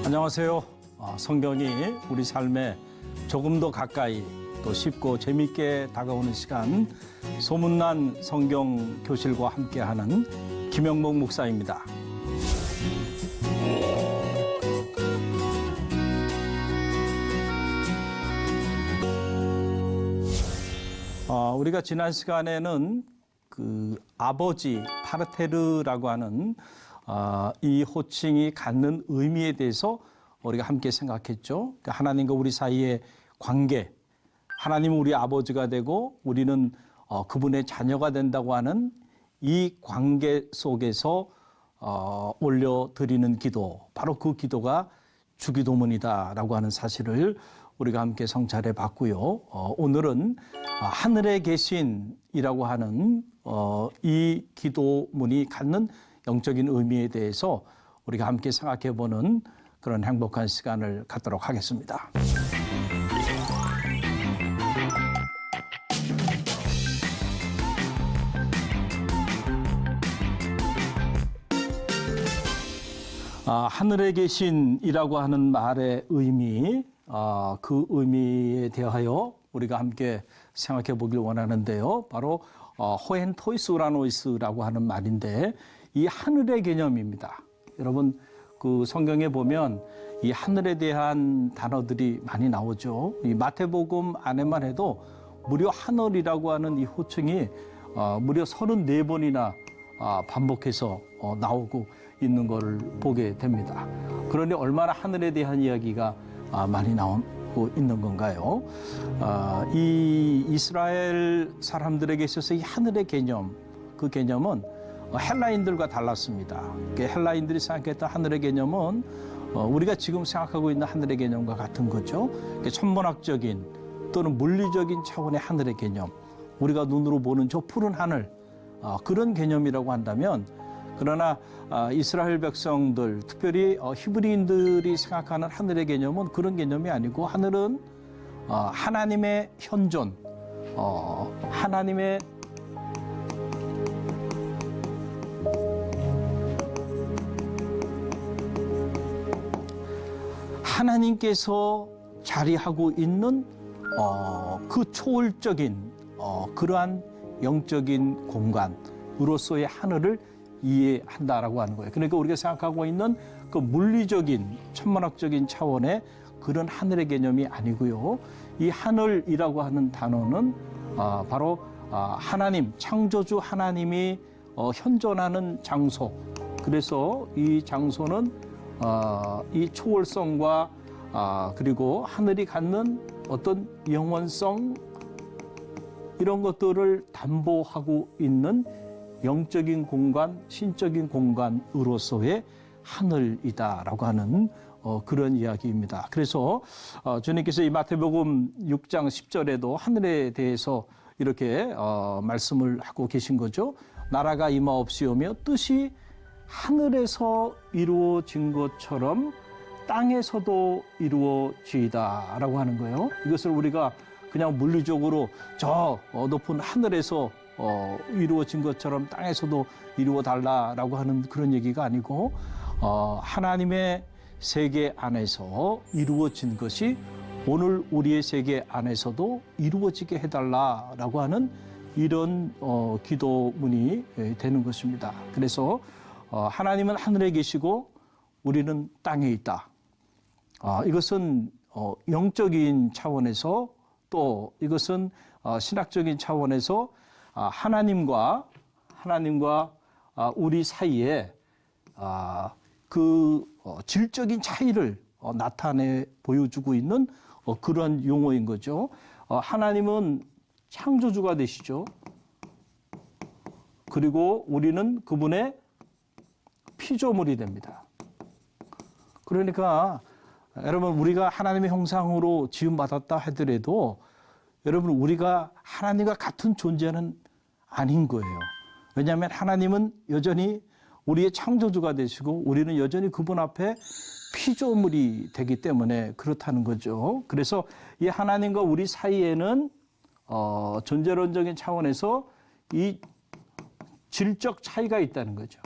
안녕하세요. 성경이 우리 삶에 조금 더 가까이 또 쉽고 재미있게 다가오는 시간 소문난 성경 교실과 함께하는 김영목 목사입니다. 우리가 지난 시간에는 그 아버지 파르테르라고 하는 이 호칭이 갖는 의미에 대해서 우리가 함께 생각했죠. 그러니까 하나님과 우리 사이의 관계, 하나님은 우리 아버지가 되고 우리는 그분의 자녀가 된다고 하는 이 관계 속에서 올려드리는 기도, 바로 그 기도가 주기도문이다라고 하는 사실을 우리가 함께 성찰해 봤고요. 오늘은 하늘에 계신이라고 하는 이 기도문이 갖는 영적인 의미에 대해서 우리가 함께 생각해 보는 그런 행복한 시간을 갖도록 하겠습니다. 하늘에 계신이라고 하는 말의 의미, 그 의미에 대하여 우리가 함께 생각해 보길 원하는데요. 바로 호엔토이스우라노이스라고 하는 말인데 이 하늘의 개념입니다. 여러분 그 성경에 보면 이 하늘에 대한 단어들이 많이 나오죠. 이 마태복음 안에만 해도 무려 하늘이라고 하는 이 호칭이 무려 34번이나 반복해서 나오고 있는 것을 보게 됩니다. 그러니 얼마나 하늘에 대한 이야기가 많이 나오고 있는 건가요? 이 이스라엘 사람들에게 있어서 이 하늘의 개념, 그 개념은 헬라인들과 달랐습니다. 헬라인들이 생각했던 하늘의 개념은 우리가 지금 생각하고 있는 하늘의 개념과 같은 거죠. 천문학적인 또는 물리적인 차원의 하늘의 개념, 우리가 눈으로 보는 저 푸른 하늘, 그런 개념이라고 한다면, 그러나 이스라엘 백성들, 특별히 히브리인들이 생각하는 하늘의 개념은 그런 개념이 아니고, 하늘은 하나님의 현존, 하나님께서 자리하고 있는 그 초월적인 그러한 영적인 공간으로서의 하늘을 이해한다라고 하는 거예요. 그러니까 우리가 생각하고 있는 그 물리적인 천문학적인 차원의 그런 하늘의 개념이 아니고요. 이 하늘이라고 하는 단어는 바로 하나님, 창조주 하나님이 현존하는 장소. 그래서 이 장소는 이 초월성과 그리고 하늘이 갖는 어떤 영원성, 이런 것들을 담보하고 있는 영적인 공간, 신적인 공간으로서의 하늘이다라고 하는 그런 이야기입니다. 그래서 주님께서 이 마태복음 6장 10절에도 하늘에 대해서 이렇게 말씀을 하고 계신 거죠. 나라가 임하옵시오며 뜻이 하늘에서 이루어진 것처럼 땅에서도 이루어지이다라고 하는 거예요. 이것을 우리가 그냥 물리적으로 저 높은 하늘에서 이루어진 것처럼 땅에서도 이루어 달라라고 하는 그런 얘기가 아니고, 하나님의 세계 안에서 이루어진 것이 오늘 우리의 세계 안에서도 이루어지게 해달라라고 하는 이런 기도문이 되는 것입니다. 그래서 하나님은 하늘에 계시고 우리는 땅에 있다. 이것은 영적인 차원에서, 또 이것은 신학적인 차원에서 하나님과 우리 사이에 그 질적인 차이를 나타내 보여주고 있는 그런 용어인 거죠. 하나님은 창조주가 되시죠. 그리고 우리는 그분의 피조물이 됩니다. 그러니까 여러분, 우리가 하나님의 형상으로 지음받았다 하더라도 여러분, 우리가 하나님과 같은 존재는 아닌 거예요. 왜냐하면 하나님은 여전히 우리의 창조주가 되시고 우리는 여전히 그분 앞에 피조물이 되기 때문에 그렇다는 거죠. 그래서 이 하나님과 우리 사이에는 존재론적인 차원에서 이 질적 차이가 있다는 거죠.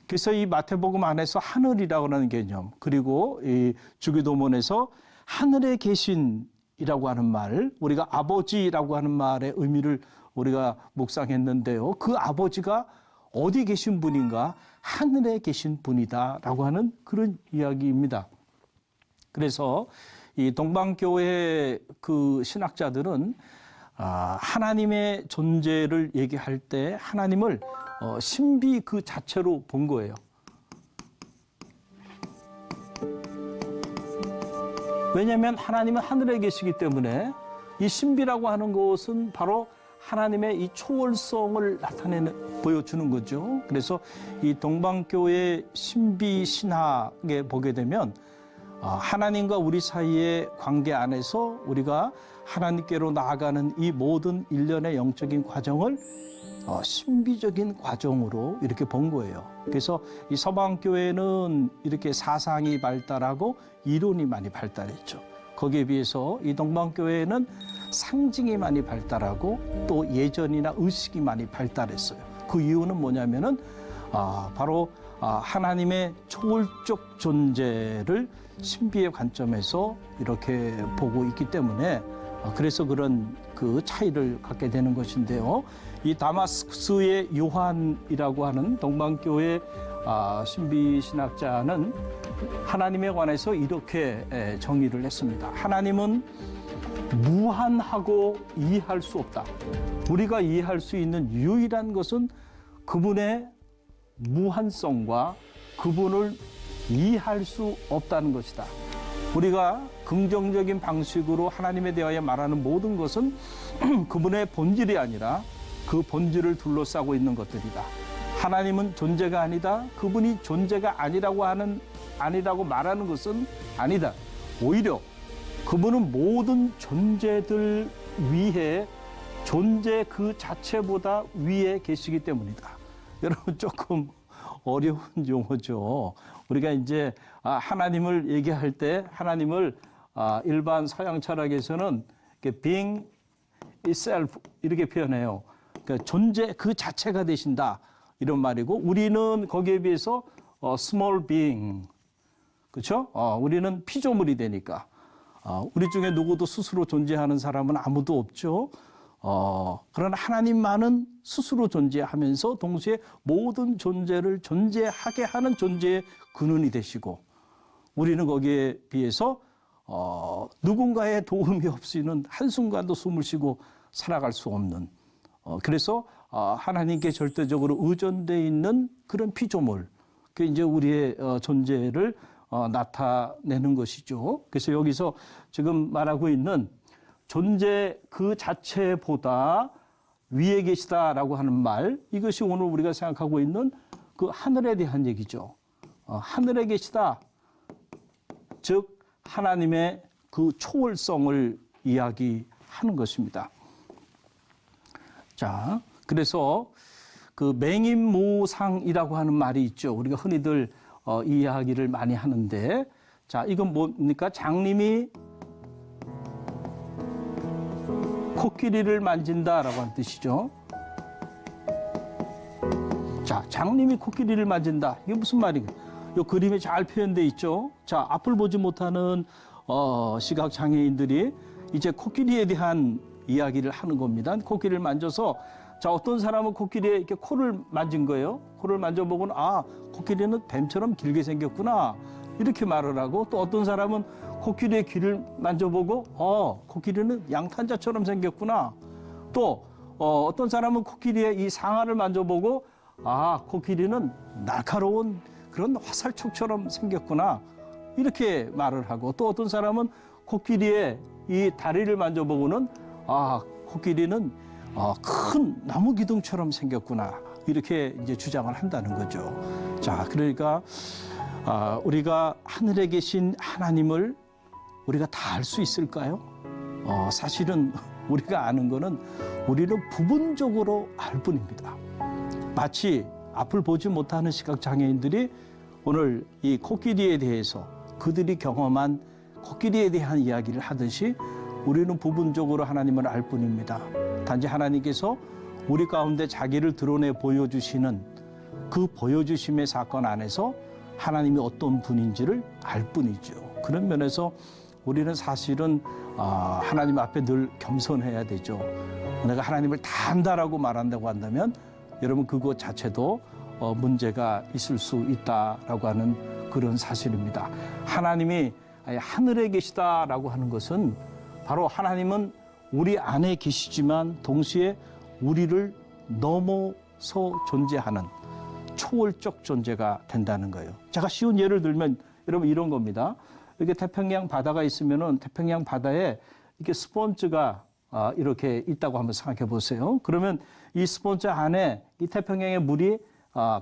그래서 이 마태복음 안에서 하늘이라고 하는 개념, 그리고 이 주기도문에서 하늘에 계신이라고 하는 말, 우리가 아버지라고 하는 말의 의미를 우리가 묵상했는데요. 그 아버지가 어디 계신 분인가? 하늘에 계신 분이다라고 하는 그런 이야기입니다. 그래서 이 동방교회 그 신학자들은 하나님의 존재를 얘기할 때 하나님을 신비 그 자체로 본 거예요. 왜냐하면 하나님은 하늘에 계시기 때문에 이 신비라고 하는 것은 바로 하나님의 이 초월성을 보여주는 거죠. 그래서 이 동방교회 신비 신학에 보게 되면 하나님과 우리 사이의 관계 안에서 우리가 하나님께로 나아가는 이 모든 일련의 영적인 과정을 신비적인 과정으로 이렇게 본 거예요. 그래서 이 서방교회는 이렇게 사상이 발달하고 이론이 많이 발달했죠. 거기에 비해서 이 동방교회는 상징이 많이 발달하고 또 예전이나 의식이 많이 발달했어요. 그 이유는 뭐냐면은 바로 하나님의 초월적 존재를 신비의 관점에서 이렇게 보고 있기 때문에 그래서 그런 그 차이를 갖게 되는 것인데요. 이 다마스쿠스의 요한이라고 하는 동방교회 신비 신학자는 하나님에 관해서 이렇게 정의를 했습니다. 하나님은 무한하고 이해할 수 없다. 우리가 이해할 수 있는 유일한 것은 그분의 무한성과 그분을 이해할 수 없다는 것이다. 우리가 긍정적인 방식으로 하나님에 대하여 말하는 모든 것은 그분의 본질이 아니라 그 본질을 둘러싸고 있는 것들이다. 하나님은 존재가 아니다. 그분이 존재가 아니라고 말하는 것은 아니다. 오히려 그분은 모든 존재들 위에 존재 그 자체보다 위에 계시기 때문이다. 여러분 조금 어려운 용어죠. 우리가 이제 하나님을 얘기할 때 하나님을 일반 서양 철학에서는 being itself 이렇게 표현해요. 그러니까 존재 그 자체가 되신다 이런 말이고 우리는 거기에 비해서 small being 그렇죠? 우리는 피조물이 되니까 우리 중에 누구도 스스로 존재하는 사람은 아무도 없죠. 그러나 하나님만은 스스로 존재하면서 동시에 모든 존재를 존재하게 하는 존재의 근원이 되시고 우리는 거기에 비해서 누군가의 도움이 없이는 한순간도 숨을 쉬고 살아갈 수 없는 그래서 하나님께 절대적으로 의존되어 있는 그런 피조물 그게 이제 우리의 존재를 나타내는 것이죠. 그래서 여기서 지금 말하고 있는 존재 그 자체보다 위에 계시다라고 하는 말 이것이 오늘 우리가 생각하고 있는 그 하늘에 대한 얘기죠. 하늘에 계시다 즉 하나님의 그 초월성을 이야기하는 것입니다. 자, 그래서 그 맹인모상이라고 하는 말이 있죠. 우리가 흔히들 이 이야기를 많이 하는데 자, 이건 뭡니까? 장님이 코끼리를 만진다라고 하는 뜻이죠. 자, 장님이 코끼리를 만진다. 이게 무슨 말인가? 이 그림에 잘 표현되어 있죠. 자, 앞을 보지 못하는 시각 장애인들이 이제 코끼리에 대한 이야기를 하는 겁니다. 코끼리를 만져서 자, 어떤 사람은 코끼리에 이렇게 코를 만진 거예요. 코를 만져보고는 코끼리는 뱀처럼 길게 생겼구나. 이렇게 말을 하고 또 어떤 사람은 코끼리의 귀를 만져보고 코끼리는 양탄자처럼 생겼구나. 또 어떤 사람은 코끼리의 이 상아를 만져보고 코끼리는 날카로운 그런 화살촉처럼 생겼구나. 이렇게 말을 하고 또 어떤 사람은 코끼리의 이 다리를 만져보고는 코끼리는 큰 나무 기둥처럼 생겼구나. 이렇게 이제 주장을 한다는 거죠. 자, 그러니까 우리가 하늘에 계신 하나님을 우리가 다 알 수 있을까요? 사실은 우리가 아는 거는 우리는 부분적으로 알 뿐입니다. 마치 앞을 보지 못하는 시각장애인들이 오늘 이 코끼리에 대해서 그들이 경험한 코끼리에 대한 이야기를 하듯이 우리는 부분적으로 하나님을 알 뿐입니다. 단지 하나님께서 우리 가운데 자기를 드러내 보여주시는 그 보여주심의 사건 안에서 하나님이 어떤 분인지를 알 뿐이죠. 그런 면에서 우리는 사실은 하나님 앞에 늘 겸손해야 되죠. 내가 하나님을 다 안다라고 말한다고 한다면 여러분 그것 자체도 문제가 있을 수 있다라고 하는 그런 사실입니다. 하나님이 하늘에 계시다라고 하는 것은 바로 하나님은 우리 안에 계시지만 동시에 우리를 넘어서 존재하는 초월적 존재가 된다는 거예요. 제가 쉬운 예를 들면 여러분 이런 겁니다. 이렇게 태평양 바다가 있으면은 태평양 바다에 이렇게 스폰지가 이렇게 있다고 한번 생각해 보세요. 그러면 이 스폰지 안에 이 태평양의 물이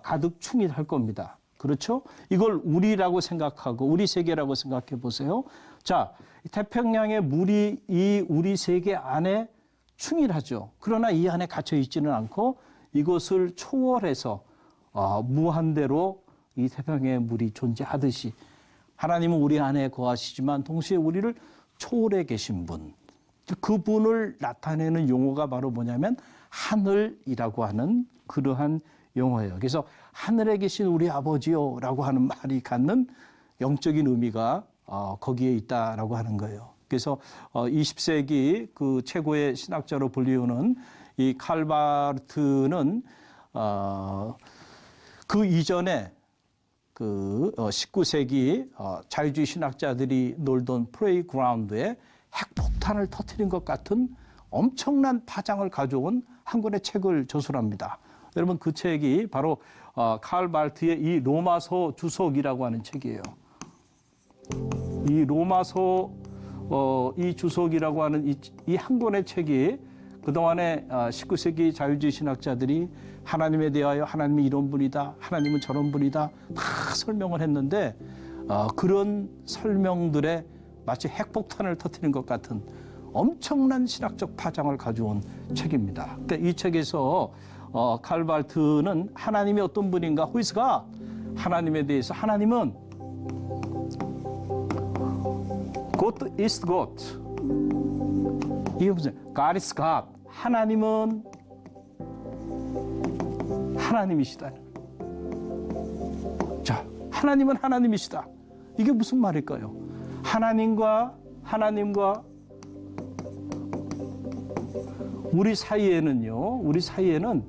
가득 충실할 겁니다. 그렇죠? 이걸 우리라고 생각하고 우리 세계라고 생각해 보세요. 자, 태평양의 물이 이 우리 세계 안에 충실하죠. 그러나 이 안에 갇혀 있지는 않고 이것을 초월해서 무한대로 이 태평양의 물이 존재하듯이 하나님은 우리 안에 거하시지만 동시에 우리를 초월해 계신 분, 그분을 나타내는 용어가 바로 뭐냐면 하늘이라고 하는 그러한 용어예요. 그래서 하늘에 계신 우리 아버지요 라고 하는 말이 갖는 영적인 의미가 거기에 있다라고 하는 거예요. 그래서 20세기 그 최고의 신학자로 불리우는 이 칼바르트는 그 이전에 그 19세기 자유주의 신학자들이 놀던 플레이그라운드에 핵폭탄을 터뜨린 것 같은 엄청난 파장을 가져온 한 권의 책을 저술합니다. 여러분 그 책이 바로 칼 바르트의 이 로마서 주석이라고 하는 책이에요. 이 로마서 이 주석이라고 하는 이 한 권의 책이 그동안에 19세기 자유주의 신학자들이 하나님에 대하여 하나님이 이런 분이다, 하나님은 저런 분이다 다 설명을 했는데 그런 설명들에 마치 핵폭탄을 터뜨린 것 같은 엄청난 신학적 파장을 가져온 책입니다. 그러니까 이 책에서 칼 바르트는 하나님이 어떤 분인가, 호이스가 하나님에 대해서 하나님은 God is God. 이게 무슨 God is God. 하나님은 하나님이시다. 자, 하나님은 하나님이시다. 이게 무슨 말일까요? 하나님과 우리 사이에는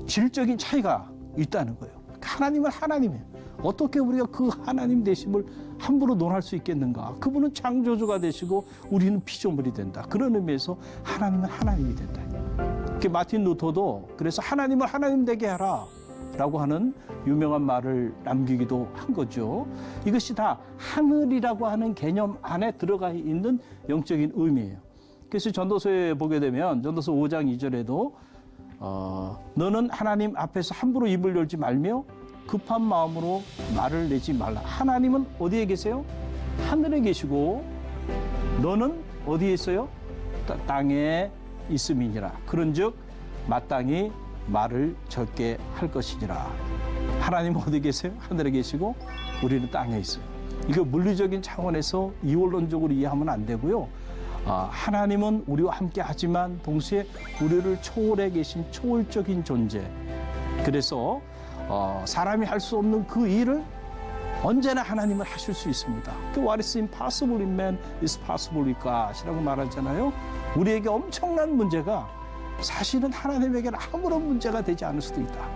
질적인 차이가 있다는 거예요. 하나님은 하나님이에요. 어떻게 우리가 그 하나님 되심을 함부로 논할 수 있겠는가? 그분은 창조주가 되시고 우리는 피조물이 된다. 그런 의미에서 하나님은 하나님이 된다. 마틴 루터도 그래서 하나님을 하나님 되게 하라 라고 하는 유명한 말을 남기기도 한 거죠. 이것이 다 하늘이라고 하는 개념 안에 들어가 있는 영적인 의미예요. 그래서 전도서에 보게 되면 전도서 5장 2절에도 너는 하나님 앞에서 함부로 입을 열지 말며 급한 마음으로 말을 내지 말라. 하나님은 어디에 계세요? 하늘에 계시고 너는 어디에 있어요? 땅에 있음이니라. 그런즉 마땅히 말을 적게 할 것이니라. 하나님은 어디 계세요? 하늘에 계시고 우리는 땅에 있어요. 이거 물리적인 차원에서 이원론적으로 이해하면 안 되고요. 하나님은 우리와 함께 하지만 동시에 우리를 초월해 계신 초월적인 존재. 그래서 사람이 할 수 없는 그 일을 언제나 하나님은 하실 수 있습니다. What is impossible in man is possible with God이라고 말하잖아요. 우리에게 엄청난 문제가 사실은 하나님에게는 아무런 문제가 되지 않을 수도 있다.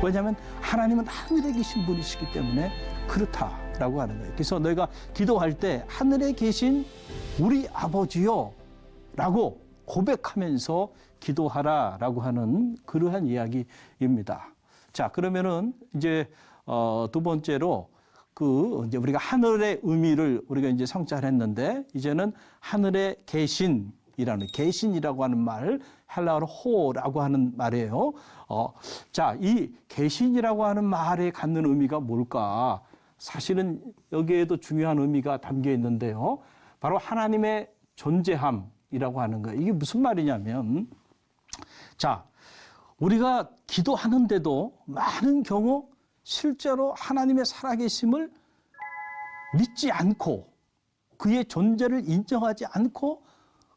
왜냐하면 하나님은 하늘에 계신 분이시기 때문에 그렇다라고 하는 거예요. 그래서 너희가 기도할 때 하늘에 계신 우리 아버지요 라고 고백하면서 기도하라라고 하는 그러한 이야기입니다. 자, 그러면은 이제 두 번째로 이제 우리가 하늘의 의미를 우리가 이제 성찰했는데 이제는 하늘에 계신이라고 하는 말, 헬라어로 호라고 하는 말이에요. 자, 이 계신이라고 하는 말에 갖는 의미가 뭘까? 사실은 여기에도 중요한 의미가 담겨 있는데요. 바로 하나님의 존재함이라고 하는 거예요. 이게 무슨 말이냐면, 자, 우리가 기도하는데도 많은 경우 실제로 하나님의 살아계심을 믿지 않고 그의 존재를 인정하지 않고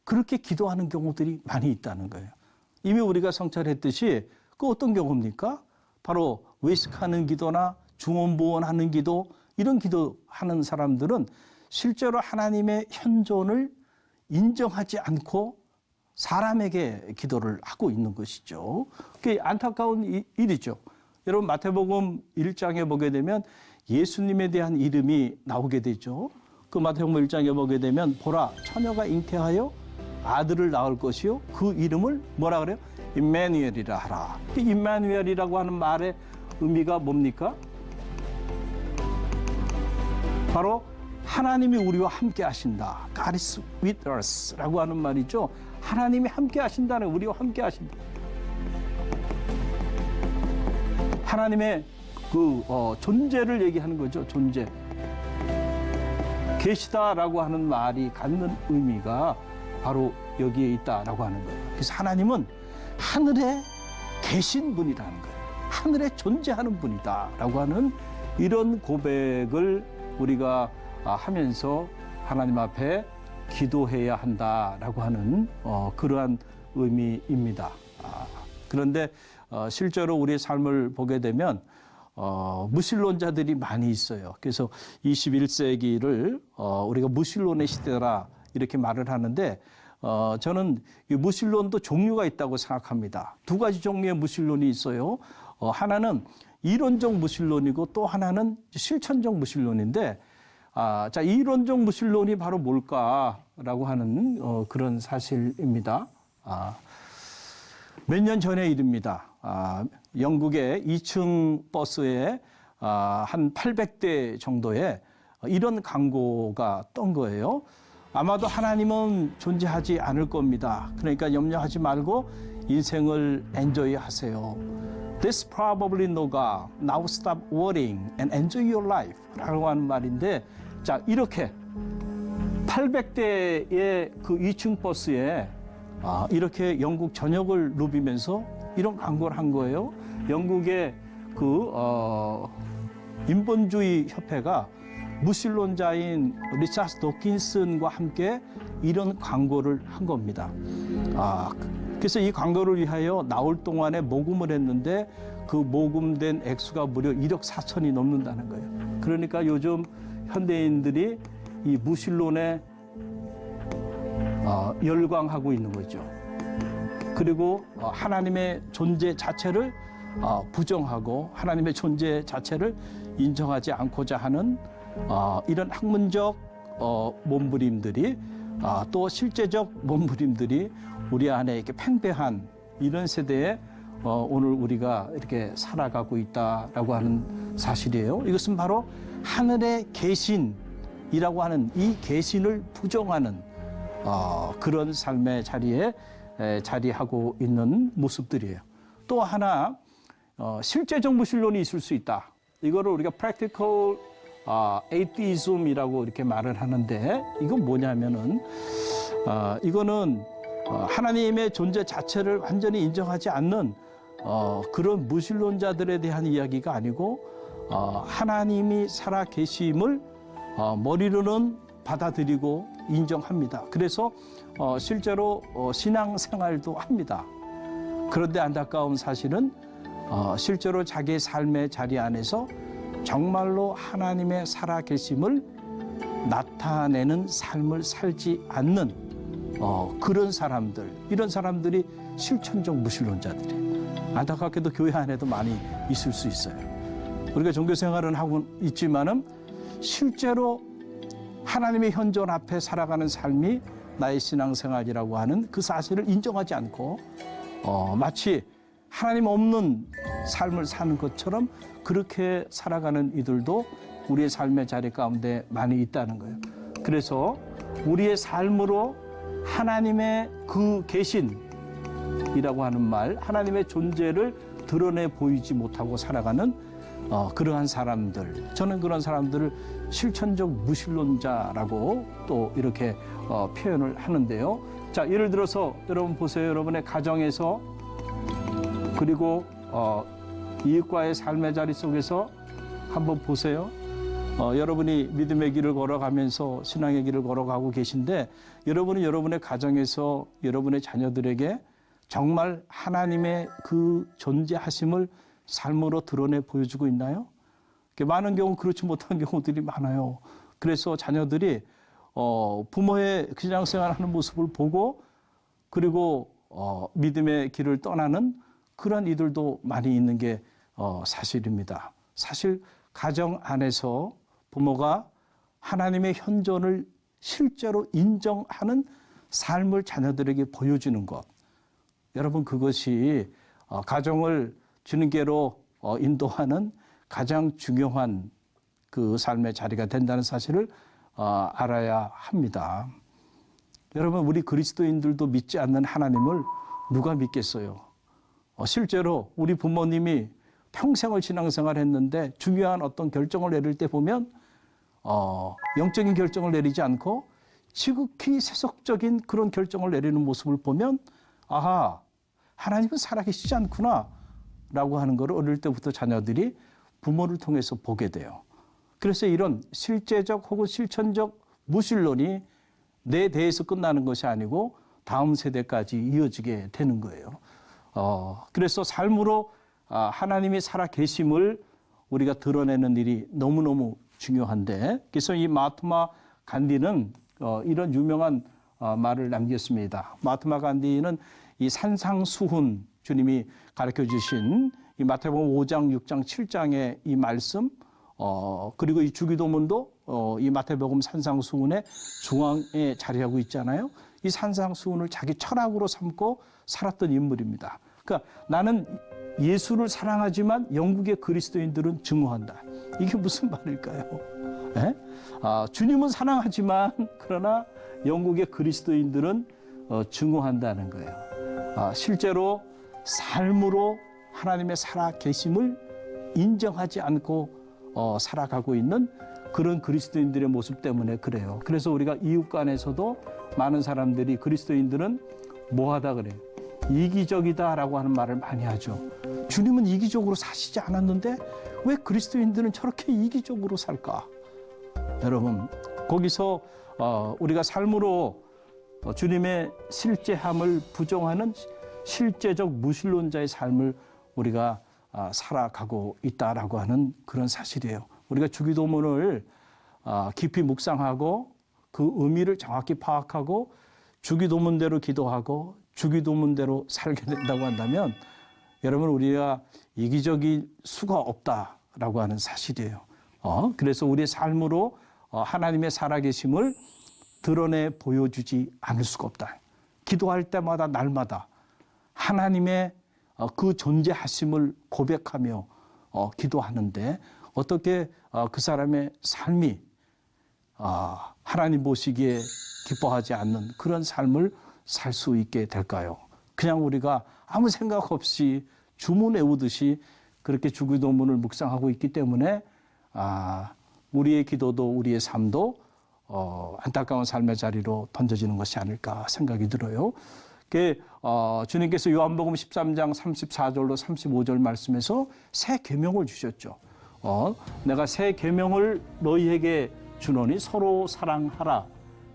그렇게 기도하는 경우들이 많이 있다는 거예요. 이미 우리가 성찰했듯이 그 어떤 경우입니까? 바로 외식하는 기도나 중언부언하는 기도, 이런 기도하는 사람들은 실제로 하나님의 현존을 인정하지 않고 사람에게 기도를 하고 있는 것이죠. 그게 안타까운 일이죠. 여러분 마태복음 1장에 보게 되면 예수님에 대한 이름이 나오게 되죠. 그 마태복음 1장에 보게 되면 보라 처녀가 잉태하여 아들을 낳을 것이요 그 이름을 뭐라 그래요? 임마누엘이라 하라. 그 임마누엘이라고 하는 말의 의미가 뭡니까? 바로 하나님이 우리와 함께 하신다. God is with us 라고 하는 말이죠. 하나님이 함께 하신다는, 우리와 함께 하신다. 하나님의 그 존재를 얘기하는 거죠. 존재. 계시다라고 하는 말이 갖는 의미가 바로 여기에 있다라고 하는 거예요. 그래서 하나님은 하늘에 계신 분이라는 거예요. 하늘에 존재하는 분이다라고 하는 이런 고백을 우리가 하면서 하나님 앞에 기도해야 한다라고 하는 그러한 의미입니다. 그런데 실제로 우리의 삶을 보게 되면 무신론자들이 많이 있어요. 그래서 21세기를 우리가 무신론의 시대라 이렇게 말을 하는데 저는 이 무신론도 종류가 있다고 생각합니다. 두 가지 종류의 무신론이 있어요. 하나는 이론적 무신론이고 또 하나는 실천적 무신론인데 자, 이론적 무신론이 바로 뭘까라고 하는 그런 사실입니다. 몇 년 전의 일입니다. 영국의 2층 버스에 한 800대 정도의 이런 광고가 떤 거예요. 아마도 하나님은 존재하지 않을 겁니다. 그러니까 염려하지 말고 인생을 엔조이 하세요. There's probably no God. Now stop worrying and enjoy your life. 라고 하는 말인데, 자, 이렇게 800대의 그 2층 버스에 이렇게 영국 전역을 누비면서 이런 광고를 한 거예요. 영국의 그 인본주의 협회가 무신론자인 리차드 도킨슨과 함께 이런 광고를 한 겁니다. 그래서 이 광고를 위하여 나올 동안에 모금을 했는데 그 모금된 액수가 무려 1억 4천이 넘는다는 거예요. 그러니까 요즘 현대인들이 이 무신론에 열광하고 있는 거죠. 그리고 하나님의 존재 자체를 부정하고 하나님의 존재 자체를 인정하지 않고자 하는 이런 학문적 몸부림들이 또 실제적 몸부림들이 우리 안에 이렇게 팽배한 이런 세대에 오늘 우리가 이렇게 살아가고 있다라고 하는 사실이에요. 이것은 바로 하늘의 계신이라고 하는 이 계신을 부정하는 그런 삶의 자리에 자리하고 있는 모습들이에요. 또 하나 실제적 무신론이 있을 수 있다. 이거를 우리가 practical atheism이라고 이렇게 말을 하는데 이건 뭐냐면은 이거는 하나님의 존재 자체를 완전히 인정하지 않는 그런 무신론자들에 대한 이야기가 아니고 하나님이 살아 계심을 머리로는 받아들이고 인정합니다. 그래서 실제로 신앙생활도 합니다. 그런데 안타까운 사실은 실제로 자기의 삶의 자리 안에서 정말로 하나님의 살아계심을 나타내는 삶을 살지 않는 그런 사람들, 이런 사람들이 실천적 무신론자들이에요. 안타깝게도 교회 안에도 많이 있을 수 있어요. 우리가 종교생활은 하고 있지만은 실제로 하나님의 현존 앞에 살아가는 삶이 나의 신앙생활이라고 하는 그 사실을 인정하지 않고 마치 하나님 없는 삶을 사는 것처럼 그렇게 살아가는 이들도 우리의 삶의 자리 가운데 많이 있다는 거예요. 그래서 우리의 삶으로 하나님의 그 계신이라고 하는 말, 하나님의 존재를 드러내 보이지 못하고 살아가는 그러한 사람들, 저는 그런 사람들을 실천적 무신론자라고 또 이렇게 표현을 하는데요. 자, 예를 들어서 여러분 보세요. 여러분의 가정에서 그리고 이웃과의 삶의 자리 속에서 한번 보세요. 여러분이 믿음의 길을 걸어가면서 신앙의 길을 걸어가고 계신데 여러분은 여러분의 가정에서 여러분의 자녀들에게 정말 하나님의 그 존재하심을 삶으로 드러내 보여주고 있나요? 많은 경우 그렇지 못한 경우들이 많아요. 그래서 자녀들이 부모의 신앙생활하는 모습을 보고 그리고 믿음의 길을 떠나는 그런 이들도 많이 있는 게 사실입니다. 사실 가정 안에서 부모가 하나님의 현존을 실제로 인정하는 삶을 자녀들에게 보여주는 것. 여러분 그것이 가정을 주님께로 인도하는 가장 중요한 그 삶의 자리가 된다는 사실을 알아야 합니다. 여러분 우리 그리스도인들도 믿지 않는 하나님을 누가 믿겠어요? 실제로 우리 부모님이 평생을 신앙생활 했는데 중요한 어떤 결정을 내릴 때 보면 영적인 결정을 내리지 않고 지극히 세속적인 그런 결정을 내리는 모습을 보면 아하, 하나님은 살아계시지 않구나 라고 하는 것을 어릴 때부터 자녀들이 부모를 통해서 보게 돼요. 그래서 이런 실제적 혹은 실천적 무신론이 내 대에서 끝나는 것이 아니고 다음 세대까지 이어지게 되는 거예요. 그래서 삶으로 하나님이 살아계심을 우리가 드러내는 일이 너무너무 중요한데, 그래서 이 마하트마 간디는 이런 유명한 말을 남겼습니다. 마하트마 간디는 이 산상수훈, 주님이 가르쳐 주신 이 마태복음 5장, 6장, 7장의 이 말씀, 그리고 이 주기도문도 이 마태복음 산상수훈의 중앙에 자리하고 있잖아요. 이 산상수훈을 자기 철학으로 삼고 살았던 인물입니다. 그러니까 나는 예수를 사랑하지만 영국의 그리스도인들은 증오한다. 이게 무슨 말일까요? 주님은 사랑하지만 그러나 영국의 그리스도인들은 증오한다는 거예요. 실제로 삶으로 하나님의 살아계심을 인정하지 않고 살아가고 있는 그런 그리스도인들의 모습 때문에 그래요. 그래서 우리가 이웃 간에서도 많은 사람들이 그리스도인들은 뭐하다 그래요? 이기적이다라고 하는 말을 많이 하죠. 주님은 이기적으로 사시지 않았는데 왜 그리스도인들은 저렇게 이기적으로 살까? 여러분, 거기서 우리가 삶으로 주님의 실제함을 부정하는 실제적 무신론자의 삶을 우리가 살아가고 있다라고 하는 그런 사실이에요. 우리가 주기도문을 깊이 묵상하고 그 의미를 정확히 파악하고 주기도문대로 기도하고 주기도문대로 살게 된다고 한다면 여러분 우리가 이기적일 수가 없다라고 하는 사실이에요. 그래서 우리의 삶으로 하나님의 살아계심을 드러내 보여주지 않을 수가 없다. 기도할 때마다 날마다 하나님의 그 존재하심을 고백하며 기도하는데 어떻게 그 사람의 삶이 하나님 보시기에 기뻐하지 않는 그런 삶을 살 수 있게 될까요? 그냥 우리가 아무 생각 없이 주문 외우듯이 그렇게 주기도문을 묵상하고 있기 때문에 우리의 기도도 우리의 삶도 안타까운 삶의 자리로 던져지는 것이 아닐까 생각이 들어요. 주님께서 요한복음 13장 34절로 35절 말씀에서 새 계명을 주셨죠. 내가 새 계명을 너희에게 주노니 서로 사랑하라.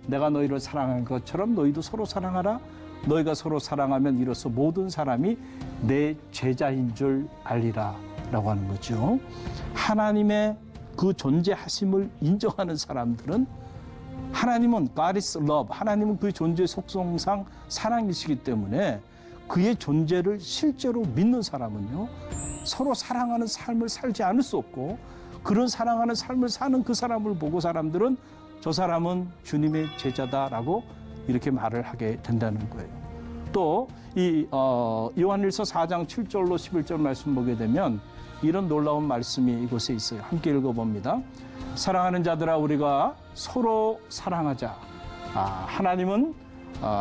내가 너희를 사랑한 것처럼 너희도 서로 사랑하라. 너희가 서로 사랑하면 이로써 모든 사람이 내 제자인 줄 알리라 라고 하는 거죠. 하나님의 그 존재하심을 인정하는 사람들은 하나님은 God is love, 하나님은 그 존재 속성상 사랑이시기 때문에 그의 존재를 실제로 믿는 사람은요, 서로 사랑하는 삶을 살지 않을 수 없고 그런 사랑하는 삶을 사는 그 사람을 보고 사람들은 저 사람은 주님의 제자다라고 이렇게 말을 하게 된다는 거예요. 또 이 요한일서 4장 7절로 11절 말씀 보게 되면 이런 놀라운 말씀이 이곳에 있어요. 함께 읽어봅니다. 사랑하는 자들아 우리가 서로 사랑하자.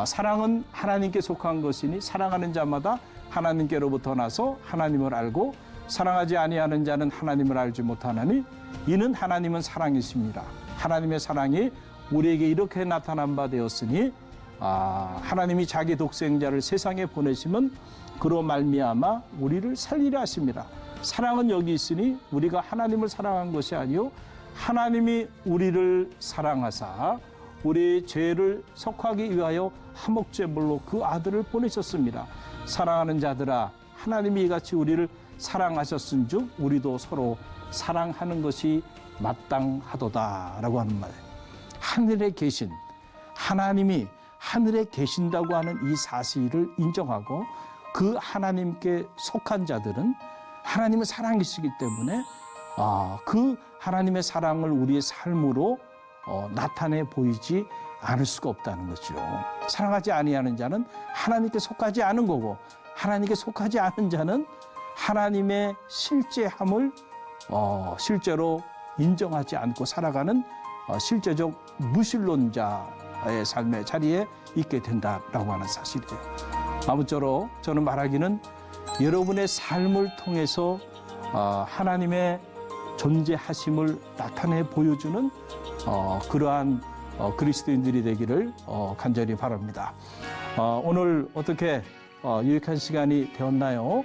사랑은 하나님께 속한 것이니 사랑하는 자마다 하나님께로부터 나서 하나님을 알고 사랑하지 아니하는 자는 하나님을 알지 못하나니 이는 하나님은 사랑이십니다. 하나님의 사랑이 우리에게 이렇게 나타난 바 되었으니 하나님이 자기 독생자를 세상에 보내시면 그로 말미암아 우리를 살리려 하십니다. 사랑은 여기 있으니 우리가 하나님을 사랑한 것이 아니요 하나님이 우리를 사랑하사 우리의 죄를 속하기 위하여 화목제물로 그 아들을 보내셨습니다. 사랑하는 자들아, 하나님이 이같이 우리를 사랑하셨은즉 우리도 서로 사랑하는 것이 마땅하도다라고 하는 말. 하늘에 계신 하나님이 하늘에 계신다고 하는 이 사실을 인정하고 그 하나님께 속한 자들은 하나님의 사랑이시기 때문에 그 하나님의 사랑을 우리의 삶으로 나타내 보이지 않을 수가 없다는 거죠. 사랑하지 아니하는 자는 하나님께 속하지 않은 거고 하나님께 속하지 않은 자는 하나님의 실제함을 실제로 인정하지 않고 살아가는 실제적 무신론자의 삶의 자리에 있게 된다라고 하는 사실이에요. 아무쪼록 저는 말하기는 여러분의 삶을 통해서 하나님의 존재하심을 나타내 보여주는 그러한 그리스도인들이 되기를 간절히 바랍니다. 오늘 어떻게 유익한 시간이 되었나요?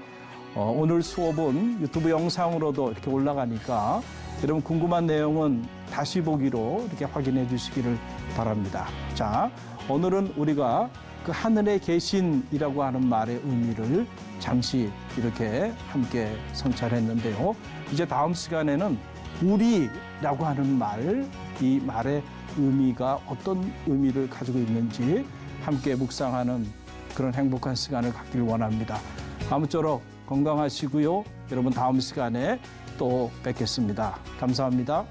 오늘 수업은 유튜브 영상으로도 이렇게 올라가니까 여러분 궁금한 내용은 다시 보기로 이렇게 확인해 주시기를 바랍니다. 자, 오늘은 우리가 그 하늘에 계신이라고 하는 말의 의미를 잠시 이렇게 함께 성찰했는데요. 이제 다음 시간에는 우리라고 하는 말, 이 말의 의미가 어떤 의미를 가지고 있는지 함께 묵상하는 그런 행복한 시간을 갖길 원합니다. 아무쪼록 건강하시고요. 여러분 다음 시간에 또 뵙겠습니다. 감사합니다.